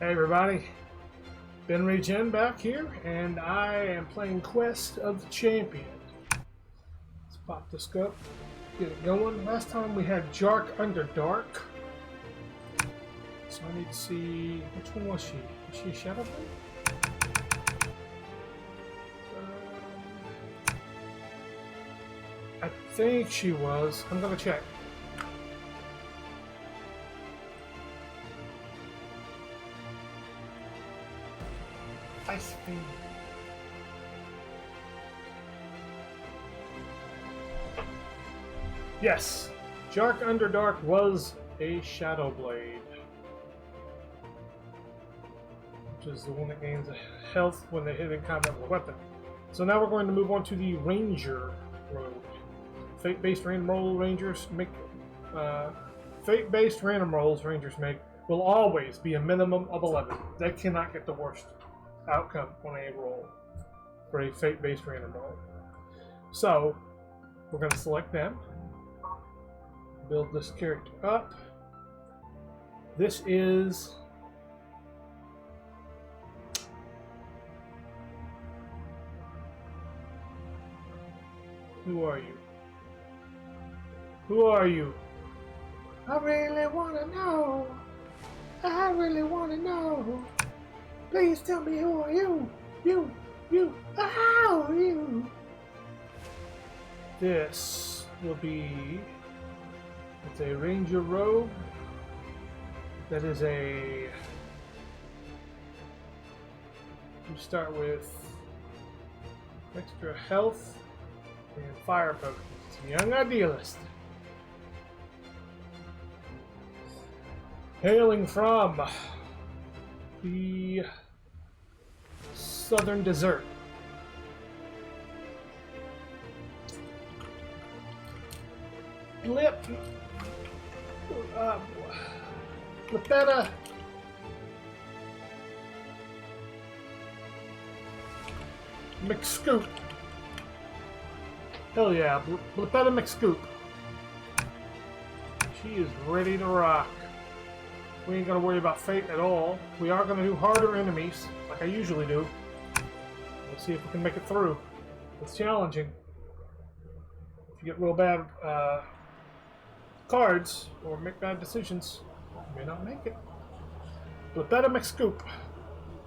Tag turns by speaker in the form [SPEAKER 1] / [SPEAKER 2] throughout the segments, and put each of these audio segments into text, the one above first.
[SPEAKER 1] Hey everybody, BenRegen back here, and I am playing Quest of the Champion. Let's pop this up, get it going. Last time we had Jaunt under Dark, so I need to see, which one was she? Was she a Shadow Blade? I think she was. I'm gonna check. Ice Fiend. Yes, Jaunt Underdark was a Shadow Blade, which is the one that gains health when they hit in combat with a weapon. So now we're going to move on to the Ranger road. Fate-based random roll Rangers make fate-based random rolls Rangers make will always be a minimum of 11. They cannot get the worst outcome on a roll for a fate-based random roll. So we're going to select them, build this character up. This is who are you? Who are you? I really want to know. I really want to know. Please tell me, who are you? You. How are you? This will be, it's a Ranger robe. That is a, you start with extra health and fire potions. Young Idealist. Hailing from the southern desert. Blipetta McScoop. Hell yeah, Blipetta McScoop. She is ready to rock. We ain't gonna worry about fate at all. We are gonna do harder enemies, like I usually do. We'll see if we can make it through. It's challenging. If you get real bad cards or make bad decisions, you may not make it. Blipetta McScoop.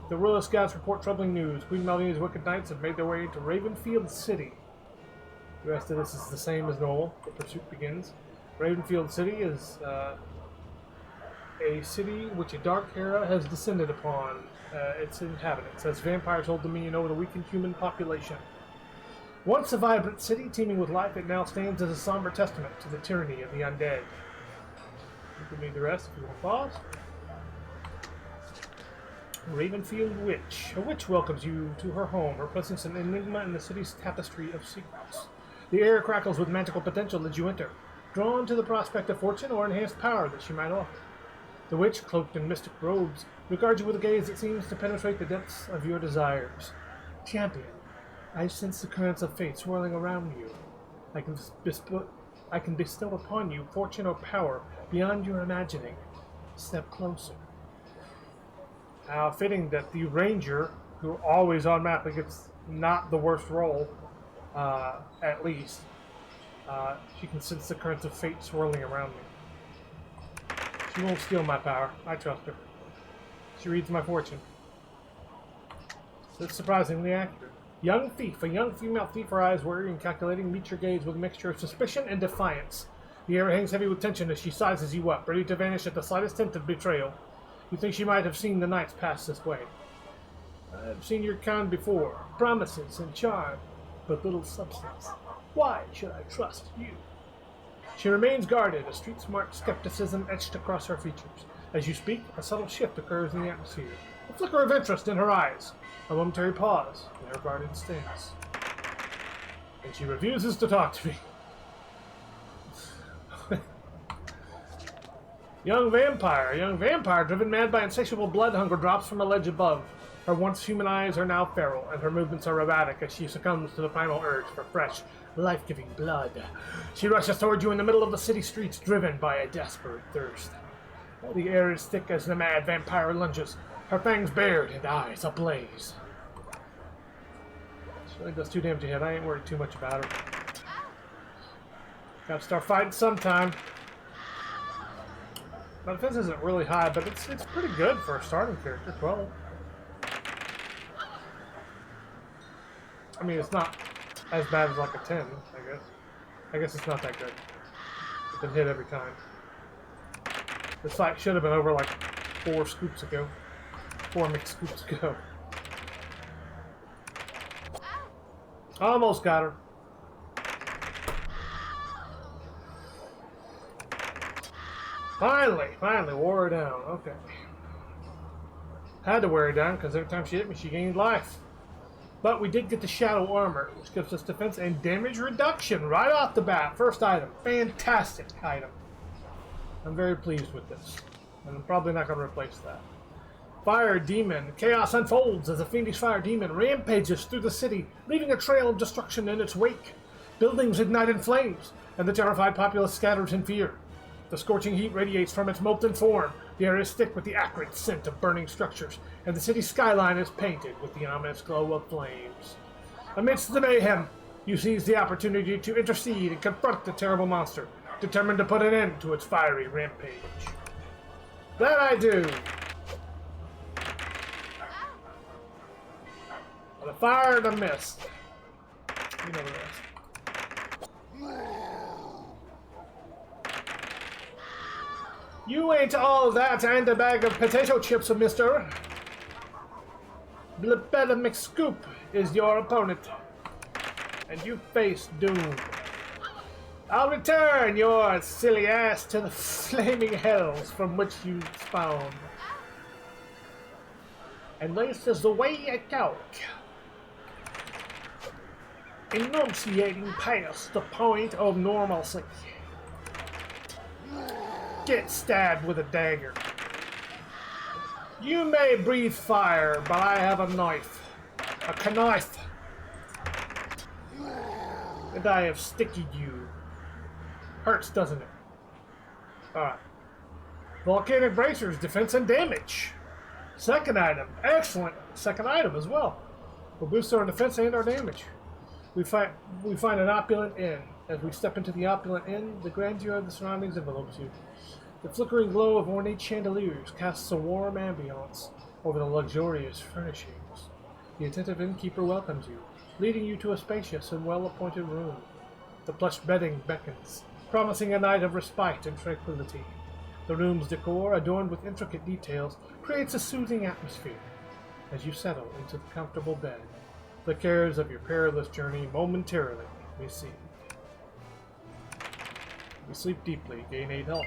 [SPEAKER 1] The royal scouts report troubling news. Queen Melania's wicked knights have made their way to Ravenfield City. The rest of this is the same as normal. The pursuit begins. Ravenfield City is a city which a dark era has descended upon its inhabitants, as vampires hold dominion over the weakened human population. Once a vibrant city teeming with life, it now stands as a somber testament to the tyranny of the undead. You can read the rest if you want to pause. Ravenfield Witch. A witch welcomes you to her home, her presence an enigma in the city's tapestry of secrets. The air crackles with magical potential as you enter, drawn to the prospect of fortune or enhanced power that she might offer. The witch, cloaked in mystic robes, regards you with a gaze that seems to penetrate the depths of your desires. Champion, I sense the currents of fate swirling around you. I can bestow upon you fortune or power beyond your imagining. Step closer. How fitting that the Ranger, who always automatically gets not the worst roll, at least, she can sense the currents of fate swirling around me. She won't steal my power. I trust her. She reads my fortune. It's surprisingly accurate. Young thief. A young female thief, her eyes wary and calculating, meets your gaze with a mixture of suspicion and defiance. The air hangs heavy with tension as she sizes you up, ready to vanish at the slightest hint of betrayal. You think she might have seen the nights pass this way. I've seen your kind before. Promises and charm, but little substance. Why should I trust you? She remains guarded, a street-smart skepticism etched across her features. As you speak, a subtle shift occurs in the atmosphere. A flicker of interest in her eyes. A momentary pause in her guarded stance. And she refuses to talk to me. Young vampire driven mad by insatiable blood hunger drops from a ledge above. Her once human eyes are now feral, and her movements are erratic as she succumbs to the primal urge for fresh, life-giving blood. She rushes toward you in the middle of the city streets, driven by a desperate thirst. The air is thick as the mad vampire lunges. her fangs bared and eyes ablaze. She only does 2 damage a hit. I ain't worried too much about her. Gotta start fighting sometime. My defense isn't really high, but it's pretty good for a starting character. 12. I mean, it's not as bad as like a 10, I guess. I guess it's not that good. It's been hit every time. This fight should have been over like 4 scoops ago. 4 mixed scoops ago. Almost got her. Finally wore her down. Okay. Had to wear her down because every time she hit me, she gained life. But we did get the Shadow Armor, which gives us defense and damage reduction right off the bat. First item. Fantastic item. I'm very pleased with this. And I'm probably not going to replace that. Fire Demon. Chaos unfolds as a fiendish fire demon rampages through the city, leaving a trail of destruction in its wake. Buildings ignite in flames, and the terrified populace scatters in fear. The scorching heat radiates from its molten form. The air is thick with the acrid scent of burning structures, and the city's skyline is painted with the ominous glow of flames. Amidst the mayhem, you seize the opportunity to intercede and confront the terrible monster, determined to put an end to its fiery rampage. That I do! The fire and the mist. You know the rest. You ain't all that and a bag of potato chips, mister. Blebella McScoop is your opponent, and you face doom. I'll return your silly ass to the flaming hells from which you spawned. And this is the way I go. Enunciating past the point of normalcy. Get stabbed with a dagger. You may breathe fire, but I have a knife. A knife. And I have stickied you. Hurts, doesn't it? Alright. Volcanic Bracers, defense and damage. Second item. Excellent second item as well. We'll boost our defense and our damage. We find an opulent inn. As we step into the opulent inn, the grandeur of the surroundings envelopes you. The flickering glow of ornate chandeliers casts a warm ambiance over the luxurious furnishings. The attentive innkeeper welcomes you, leading you to a spacious and well-appointed room. The plush bedding beckons, promising a night of respite and tranquility. The room's decor, adorned with intricate details, creates a soothing atmosphere. As you settle into the comfortable bed, the cares of your perilous journey momentarily recede. You sleep deeply, gain 8 health.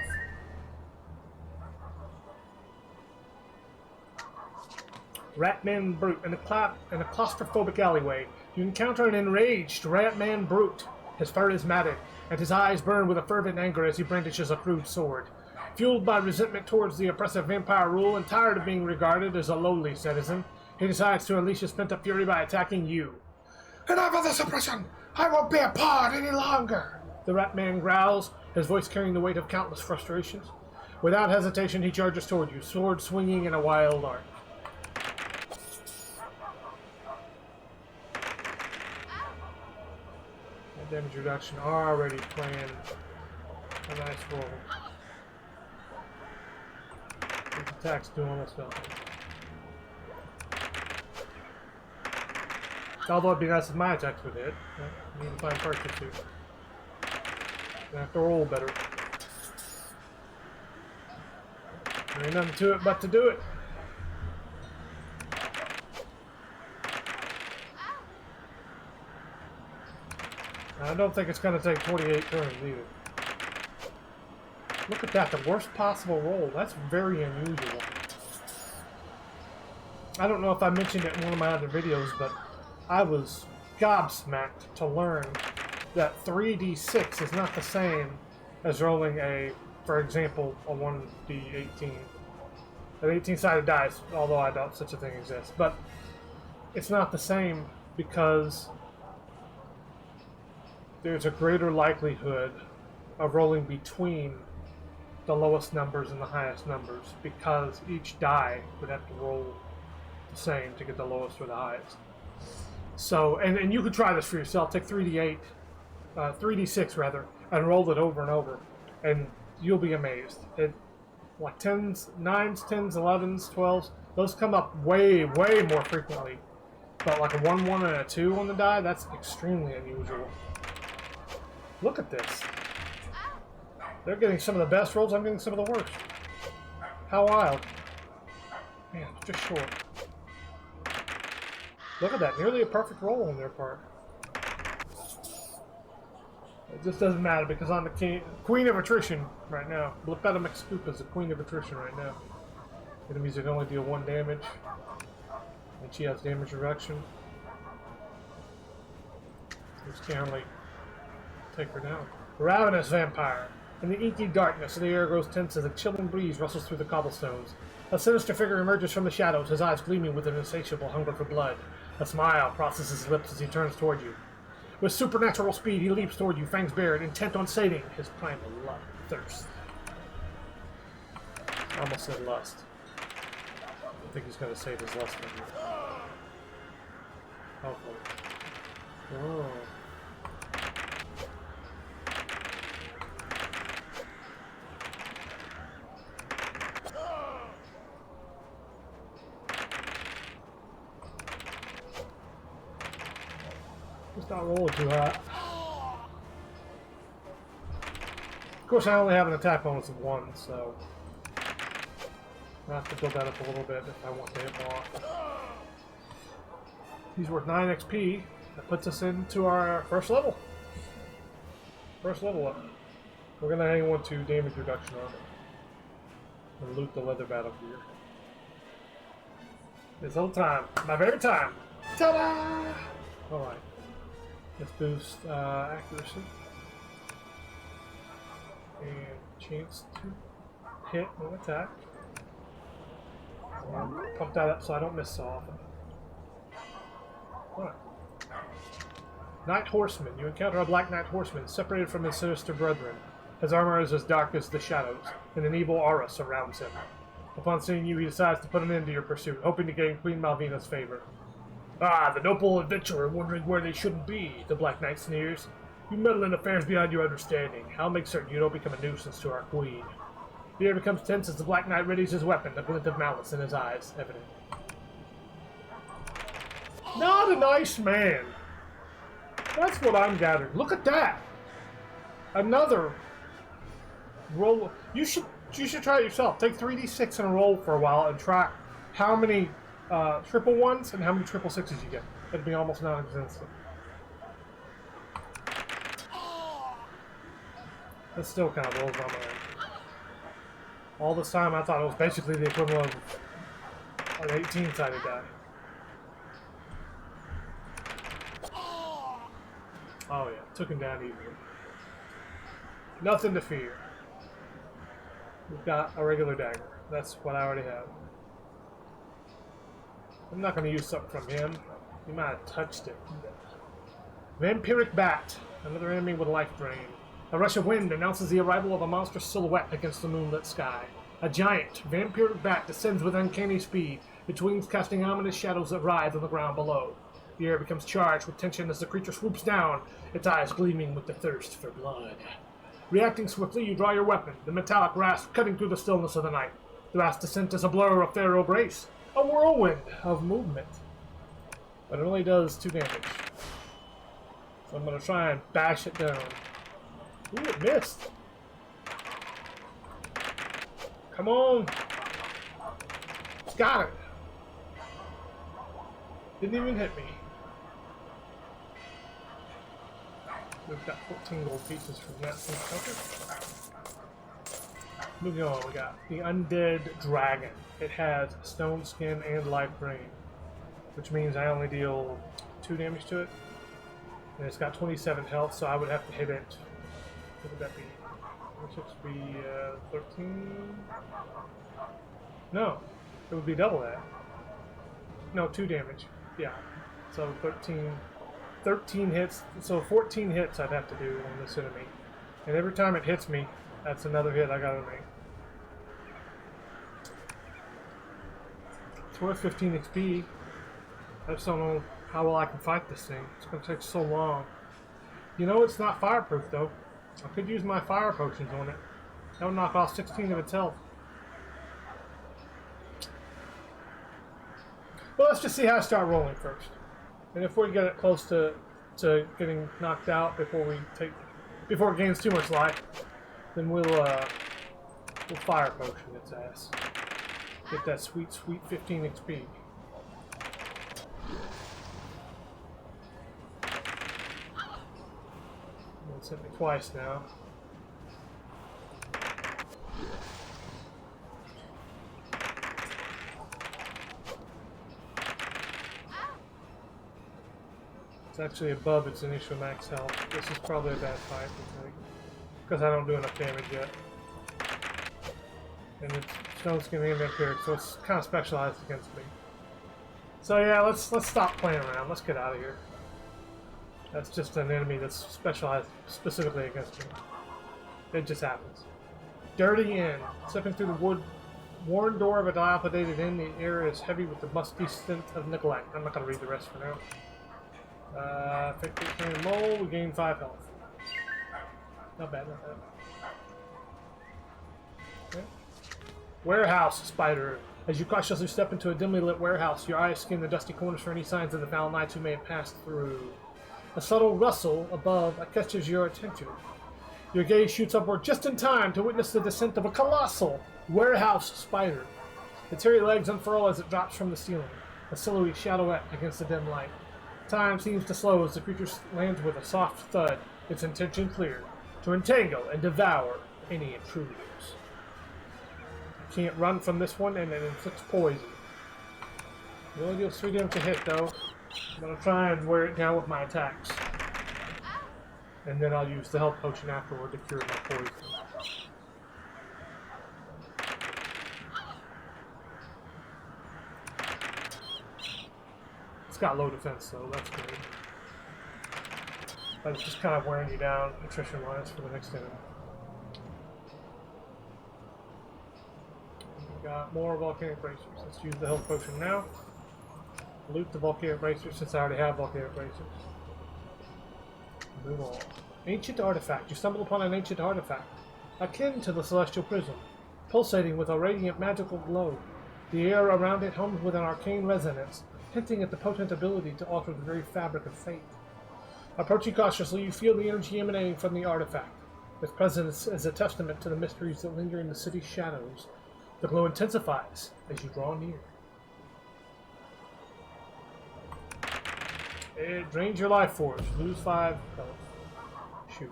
[SPEAKER 1] Ratman Brute. In a claustrophobic alleyway, you encounter an enraged Ratman Brute. His fur is matted, and his eyes burn with a fervent anger as he brandishes a crude sword. Fueled by resentment towards the oppressive vampire rule and tired of being regarded as a lowly citizen, he decides to unleash his pent-up fury by attacking you. Enough of this oppression! I won't be a pawn any longer! The Ratman growls, his voice carrying the weight of countless frustrations. Without hesitation, he charges toward you, sword swinging in a wild arc. Damage reduction already playing a nice roll. His attacks do almost nothing. Although it'd be nice if my attacks would hit. I need to find parts or two. Gonna have to roll better. There ain't nothing to it but to do it. I don't think it's going to take 28 turns either. Look at that, the worst possible roll. That's very unusual. I don't know if I mentioned it in one of my other videos, but I was gobsmacked to learn that 3d6 is not the same as rolling a, for example, a 1d18. An 18-sided dice, although I doubt such a thing exists. But it's not the same because there's a greater likelihood of rolling between the lowest numbers and the highest numbers, because each die would have to roll the same to get the lowest or the highest. So, and you could try this for yourself. Take 3d8, 3d6 rather, and roll it over and over, and you'll be amazed. Like 10s, 9s, 10s, 11s, 12s, those come up way, way more frequently. But like a 1, 1, and a 2 on the die, that's extremely unusual. Look at this. They're getting some of the best rolls, I'm getting some of the worst. How wild. Man, just short. Look at that, nearly a perfect roll on their part. It just doesn't matter because I'm the queen of attrition right now. Blipetta McScoop is the queen of attrition right now. Enemies that only deal 1 damage. And she has damage reduction. Just can't really take her down. Ravenous vampire. In the inky darkness, the air grows tense as a chilling breeze rustles through the cobblestones. A sinister figure emerges from the shadows, his eyes gleaming with an insatiable hunger for blood. A smile crosses his lips as he turns toward you. With supernatural speed, he leaps toward you, fangs bared, intent on sating his primal thirst. I almost said lust. I think he's going to save his lust from you. Hopefully. Oh. Just not rolling too hot. Of course, I only have an attack bonus of 1, so I have to build that up a little bit if I want to hit more often. He's worth 9 XP. That puts us into our first level. First level up. We're going to hang on to damage reduction on it. And loot the leather battle gear. This whole time. My favorite time. Ta-da! Alright. Let's boost accuracy. And chance to hit and attack. Pump that up so I don't miss so often. Alright. Night Horseman. You encounter a black Night Horseman separated from his sinister brethren. His armor is as dark as the shadows, and an evil aura surrounds him. Upon seeing you, he decides to put an end to your pursuit, hoping to gain Queen Malvina's favor. Ah, the noble adventurer wondering where they shouldn't be, the Black Knight sneers. You meddle in affairs beyond your understanding. I'll make certain you don't become a nuisance to our queen. The air becomes tense as the Black Knight readies his weapon, a glint of malice in his eyes evident. Not a nice man. That's what I'm gathering. Look at that. Another roll. You should try it yourself. Take 3d6 and roll for a while and track how many triple ones and how many triple sixes you get. It'd be almost non-existent. That still kind of rolls on my end. All this time I thought it was basically the equivalent of an 18-sided die. Oh yeah, took him down easily. Nothing to fear. We've got a regular dagger. That's what I already have. I'm not going to use something from him. He might have touched it. Vampiric Bat. Another enemy with life drain. A rush of wind announces the arrival of a monstrous silhouette against the moonlit sky. A giant, vampiric bat descends with uncanny speed, its wings casting ominous shadows that writhe on the ground below. The air becomes charged with tension as the creature swoops down, its eyes gleaming with the thirst for blood. Reacting swiftly, you draw your weapon, the metallic rasp cutting through the stillness of the night. The vast descent is a blur of Pharaoh grace, a whirlwind of movement. But it only does 2 damage. So I'm going to try and bash it down. Ooh, it missed. Come on. Got it. Didn't even hit me. We've got 14 gold pieces from that encounter. Moving on, we got the Undead Dragon. It has stone skin and life drain, which means I only deal 2 damage to it. And it's got 27 health, so I would have to hit it. What would that be? Which would be 13? No, it would be double that. No, 2 damage. Yeah, so 13 hits, so 14 hits I'd have to do on this enemy. And every time it hits me, that's another hit I gotta make. It's worth 15 XP. I just don't know how well I can fight this thing. It's going to take so long. You know, it's not fireproof, though. I could use my fire potions on it. That would knock off 16 of its health. Well, let's just see how I start rolling first. And if we get it close to getting knocked out before it gains too much life, then we'll fire potion its ass. Get that sweet, sweet 15 XP. It's hit me twice now. It's actually above its initial max health. This is probably a bad fight, because I don't do enough damage yet. And it's stone skin and vampiric, so it's kind of specialized against me. So yeah, let's stop playing around. Let's get out of here. That's just an enemy that's specialized specifically against me. It just happens. Dirty Inn. Stepping through the worn door of a dilapidated inn, the air is heavy with the musty scent of neglect. I'm not going to read the rest for now. 50 mole, we gain 5 health. Not bad, not bad. Okay. Warehouse spider. As you cautiously step into a dimly lit warehouse, your eyes scan the dusty corners for any signs of the foul knights who may have passed through. A subtle rustle above catches your attention. Your gaze shoots upward just in time to witness the descent of a colossal warehouse spider. Its hairy legs unfurl as it drops from the ceiling, a silhouette shadowette against the dim light. Time seems to slow as the creature lands with a soft thud, its intention clear, to entangle and devour any intruders. Can't run from this one, and it inflicts poison. It only deals 3 damage to hit, though. I'm going to try and wear it down with my attacks. And then I'll use the health potion afterward to cure my poison. It's got low defense, though. That's good. But it's just kind of wearing you down, attrition-wise, for the next enemy. We got more volcanic bracers. Let's use the health potion now. Loot the volcanic bracers since I already have volcanic bracers. Move on. Ancient artifact. You stumble upon an ancient artifact, akin to the celestial prism, pulsating with a radiant magical glow. The air around it hums with an arcane resonance, hinting at the potent ability to alter the very fabric of fate. Approaching cautiously, you feel the energy emanating from the artifact. Its presence is a testament to the mysteries that linger in the city's shadows. The glow intensifies as you draw near. It drains your life force. Lose 5 health. Shoot.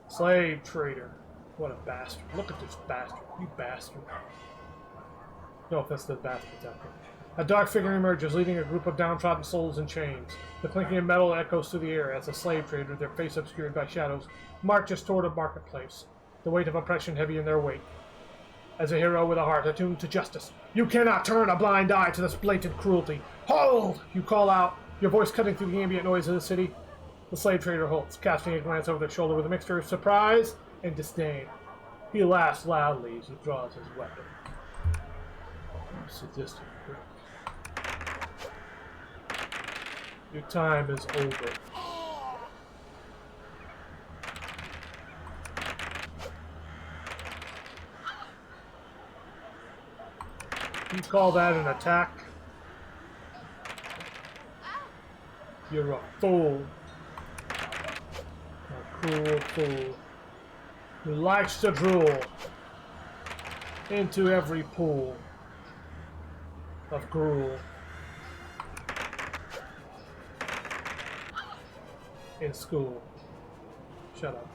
[SPEAKER 1] Slave trader. What a bastard. Look at this bastard. You bastard. No offense to the bastards out there. A dark figure emerges, leading a group of downtrodden souls in chains. The clinking of metal echoes through the air as a slave trader, their face obscured by shadows, marches toward a marketplace, the weight of oppression heavy in their wake. As a hero with a heart attuned to justice, you cannot turn a blind eye to this blatant cruelty. Hold! You call out, your voice cutting through the ambient noise of the city. The slave trader halts, casting a glance over their shoulder with a mixture of surprise and disdain. He laughs loudly as he draws his weapon. You sadistic prick. Your time is over. You call that an attack? You're a fool. A cruel fool. Who likes to drool into every pool of gruel in school. Shut up.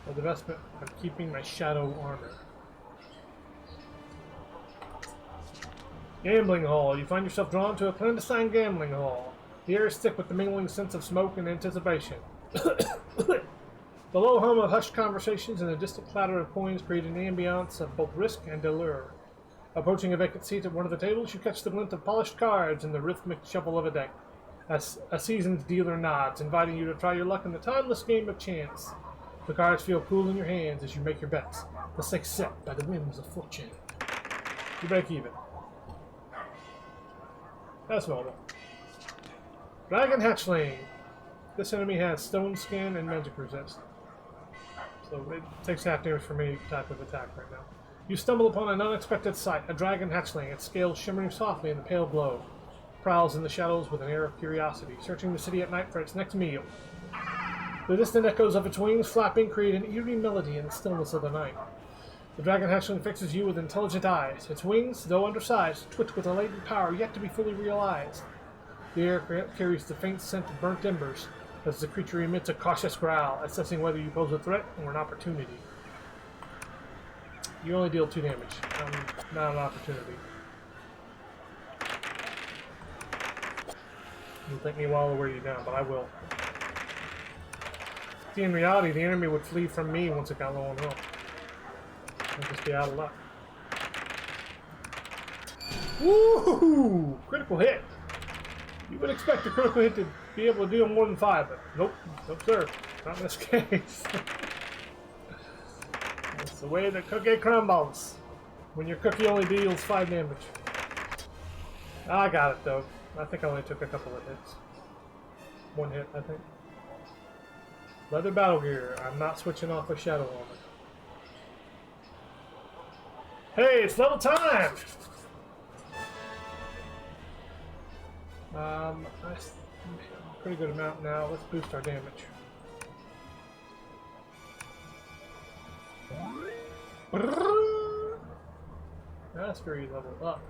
[SPEAKER 1] The investment of keeping my shadow armor. Gambling hall. You find yourself drawn to a clandestine gambling hall. The air is thick with the mingling sense of smoke and anticipation. The low hum of hushed conversations and the distant clatter of coins create an ambiance of both risk and allure. Approaching a vacant seat at one of the tables, you catch the glint of polished cards and the rhythmic shuffle of a deck. As a seasoned dealer nods, inviting you to try your luck in the timeless game of chance. The cards feel cool in your hands as you make your bets, the stakes set by the whims of fortune. You break even. That's normal. Dragon Hatchling. This enemy has stone skin and magic resist. So it takes half damage from any type of attack right now. You stumble upon an unexpected sight. A dragon hatchling, its scales shimmering softly in the pale glow. Prowls in the shadows with an air of curiosity, searching the city at night for its next meal. The distant echoes of its wings flapping create an eerie melody in the stillness of the night. The dragon hatchling fixes you with intelligent eyes. Its wings, though undersized, twitch with a latent power yet to be fully realized. The air carries the faint scent of burnt embers as the creature emits a cautious growl, assessing whether you pose a threat or an opportunity. You only deal 2 damage, not an opportunity. It'll take me a while to wear you down, but I will. See, in reality, the enemy would flee from me once it got low on health. I'd just be out of luck. Woohoo! Critical hit! You would expect a critical hit to be able to deal more than 5, but nope. Nope, sir. Not in this case. That's the way the cookie crumbles. When your cookie only deals 5 damage. I got it, though. I think I only took a couple of hits. 1 hit, I think. Leather battle gear. I'm not switching off a shadow armor. Hey, it's level time! I'm a pretty good amount now. Let's boost our damage. That's very level up.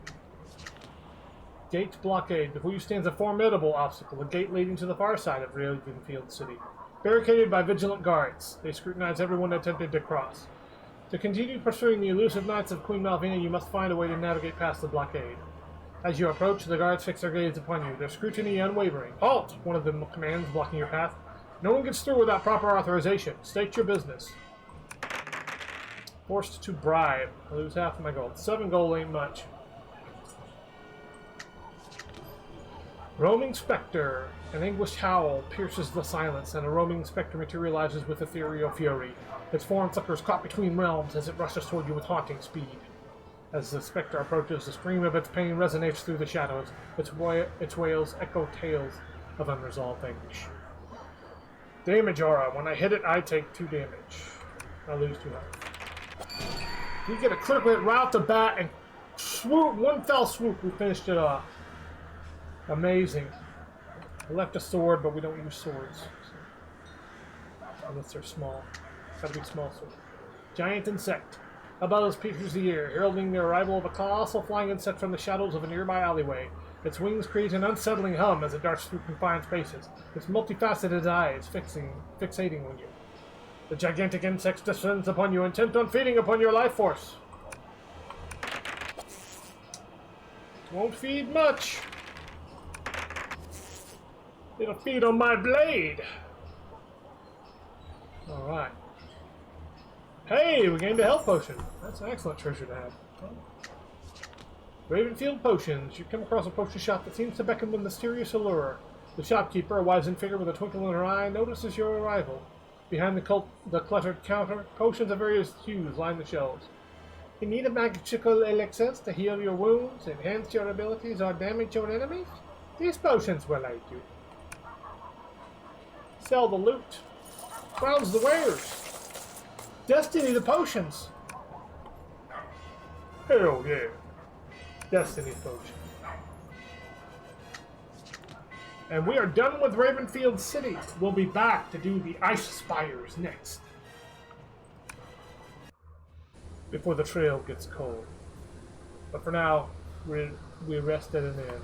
[SPEAKER 1] Gate blockade. Before you stands a formidable obstacle, a gate leading to the far side of Ravenfield City. Barricaded by vigilant guards, they scrutinize everyone attempting to cross. To continue pursuing the elusive knights of Queen Malvina, you must find a way to navigate past the blockade. As you approach, the guards fix their gaze upon you, their scrutiny unwavering. Halt! One of them commands, blocking your path. No one gets through without proper authorization. State your business. Forced to bribe. I lose half of my gold. 7 gold ain't much. Roaming Spectre. An anguished howl pierces the silence, and a roaming spectre materializes with ethereal fury. Its form flickers caught between realms as it rushes toward you with haunting speed. As the spectre approaches, the scream of its pain resonates through the shadows. Its wails echo tales of unresolved anguish. Damage aura. When I hit it, I take 2 damage. I lose 2 health. We get a critical hit right off the bat, and swoop, one fell swoop, we finished it off. Amazing. I left a sword, but we don't use swords. So. Unless they're small. Gotta be small sword. Giant insect. Above us pierces the air, heralding the arrival of a colossal flying insect from the shadows of a nearby alleyway. Its wings create an unsettling hum as it darts through confined spaces, its multifaceted eyes fixating on you. The gigantic insect descends upon you, intent on feeding upon your life force. Won't feed much. It'll feed on my blade. Alright. Hey, we gained a health potion. That's an excellent treasure to have. Ravenfield Potions. You come across a potion shop that seems to beckon with mysterious allure. The shopkeeper, a wizened figure with a twinkle in her eye, notices your arrival. Behind the cluttered counter, potions of various hues line the shelves. You need a magical elixir to heal your wounds, enhance your abilities, or damage your enemies? These potions will aid you. Sell the loot. Browse the wares. Destiny the potions. Hell yeah. Destiny potion. And we are done with Ravenfield City. We'll be back to do the Ice Spires next. Before the trail gets cold. But for now, we rest at an end.